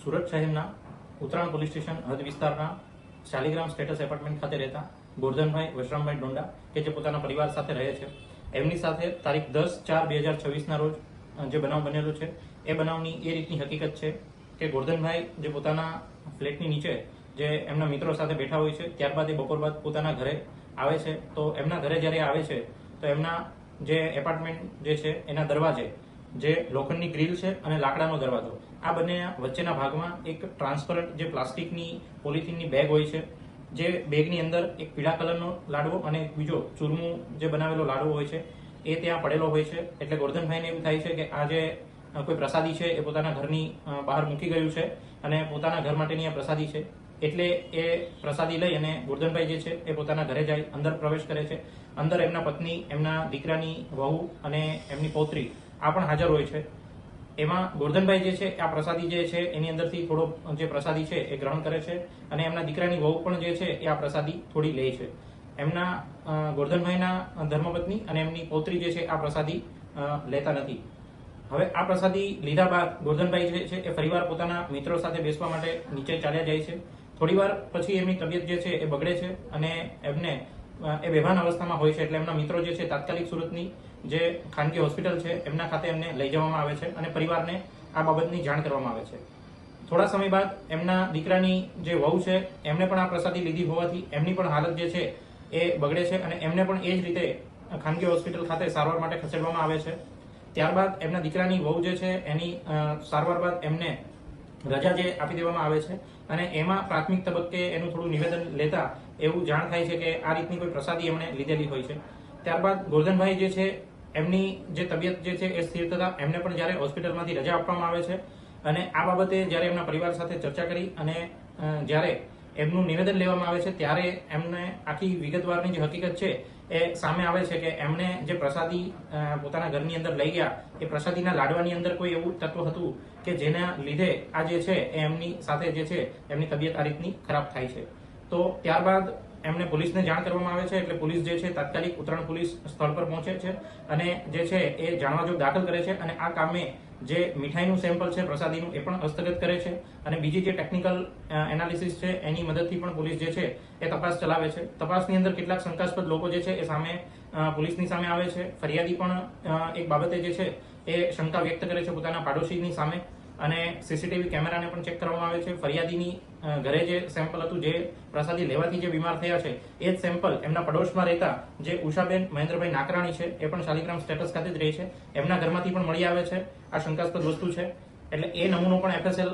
સુરત શહેરના Uttarayan police station હદ વિસ્તારના શાલિગ્રામ સ્ટેટસ એપાર્ટમેન્ટ ખાતે રહેતા ગોરધનભાઈ વશરામભાઈ ડોંડા કે જે પોતાના પરિવાર સાથે રહે છે, એમની સાથે તારીખ 10/4/2026ના રોજ જે બનાવ બનેલો છે એ બનાવની એ રીતની હકીકત છે કે ગોરધનભાઈ જે પોતાના ફ્લેટની નીચે જે એમના મિત્રો સાથે બેઠા હોય છે, ત્યારબાદ એ બપોર બાદ પોતાના ઘરે આવે છે. તો એમના ઘરે જ્યારે આવે છે તો એમના જે એપાર્ટમેન્ટ જે છે એના દરવાજે જે લોખંડની ગ્રીલ છે અને લાકડાનો દરવાજો, આ બંને વચ્ચેના ભાગમાં એક ટ્રાન્સપરન્ટ જે પ્લાસ્ટિકની પોલિથીનની બેગ હોય છે, જે બેગની અંદર એક પીળા કલરનો લાડવો અને બીજો ચૂરમું જે બનાવેલો લાડવો હોય છે એ ત્યાં પડેલો હોય છે. એટલે ગોરધનભાઈને એવું થાય છે કે આ જે કોઈ પ્રસાદી છે એ પોતાના ઘરની બહાર મૂકી ગયું છે અને પોતાના ઘર માટેની આ પ્રસાદી છે. એટલે એ પ્રસાદી લઈ અને ગોરધનભાઈ જે છે એ પોતાના ઘરે જાય, અંદર પ્રવેશ કરે છે. અંદર એમના પત્ની, એમના દીકરાની વહુ અને એમની પૌત્રી આ પણ હાજર હોય છે. એમાં ગોરધનભાઈ જે છે આ પ્રસાદી જે છે એની અંદરથી થોડો જે પ્રસાદી છે એ ગ્રહણ કરે છે અને એમના દીકરાની વહુ પણ જે છે એ આ પ્રસાદી થોડી લે છે. એમના ગોરધનભાઈના ધર્મપત્ની અને એમની પૌત્રી જે છે આ પ્રસાદી લેતા નથી. હવે આ પ્રસાદી લીધા બાદ ગોરધનભાઈ જે છે એ ફરીવાર પોતાના મિત્રો સાથે બેસવા માટે નીચે ચાલ્યા જાય છે. થોડીવાર પછી એમની તબિયત જે છે એ બગડે છે અને એમને એ બેભાન અવસ્થામાં હોય છે. એટલે એમના મિત્રો જે છે તાત્કાલિક સુરતની જે ખાનગી હોસ્પિટલ છે એમના ખાતે એમને લઈ જવામાં આવે છે અને પરિવારને આ બાબતની જાણ કરવામાં આવે છે. થોડા સમય બાદ એમના દીકરાની જે વહુ છે એમને પણ આ પ્રસાદી લીધી હોવાથી એમની પણ હાલત જે છે એ બગડે છે અને એમને પણ એ જ રીતે ખાનગી હોસ્પિટલ ખાતે સારવાર માટે ખસેડવામાં આવે છે. ત્યારબાદ એમના દીકરાની વહુ જે છે એની સારવાર બાદ એમને રજા જે આપી દેવામાં આવે છે અને એમાં પ્રાથમિક તબક્કે એનું થોડું નિવેદન લેતા એવું જાણ થાય છે કે આ રીતની કોઈ પ્રસાદી એમણે લીધેલી હોય છે. ત્યારબાદ ગોરધનભાઈ જે છે એમની જે તબિયત જે છે એ સ્થિર થતા એમને પણ જ્યારે હોસ્પિટલમાંથી રજા આપવામાં આવે છે અને આ બાબતે જ્યારે એમના પરિવાર સાથે ચર્ચા કરી અને જ્યારે એમનું નિવેદન લેવામાં આવે છે ત્યારે એમને આખી વિગતવારની જે હકીકત છે એ સામે આવે છે કે એમણે જે પ્રસાદી પોતાના ઘરની અંદર લઈ ગયા એ પ્રસાદીના લાડવાની અંદર કોઈ એવું તત્વ હતું કે જેના લીધે આ જે છે એ એમની સાથે જે છે એમની તબિયત આ રીતની ખરાબ થાય છે. તો ત્યારબાદ એમને પોલીસને જાણ કરવામાં આવે છે. એટલે પોલીસ જે છે તાત્કાલિક ઉત્તરાયણ પોલીસ સ્થળ પર પહોંચે છે અને જે છે એ જાણવાજોગ દાખલ કરે છે અને આ કામે જે મીઠાઈનું સેમ્પલ છે પ્રસાદીનું એ પણ હસ્તગત કરે છે અને બીજી જે ટેકનિકલ એનાલિસિસ છે એની મદદથી પણ પોલીસ જે છે એ તપાસ ચલાવે છે. તપાસની અંદર કેટલાક શંકાસ્પદ લોકો જે છે એ સામે પોલીસની સામે આવે છે. ફરિયાદી પણ એક બાબતે જે છે એ શંકા વ્યક્ત કરે છે પોતાના પાડોશીની સામે અને સીસીટીવી કેમેરાને પણ ચેક કરવામાં આવે છે. ફરિયાદીની ઘરે જે સેમ્પલ હતું, જે પ્રસાદી લેવાથી જે બીમાર થયા છે એ જ સેમ્પલ એમના પડોશમાં રહેતા જે ઉષાબેન મહેન્દ્રભાઈ નાકરાણી છે એ પણ શાલિગ્રામ સ્ટેટસ ખાતે જ રહે છે, એમના ઘરમાંથી પણ મળી આવે છે. આ શંકાસ્પદ વસ્તુ છે એટલે એ નમૂનો પણ FSL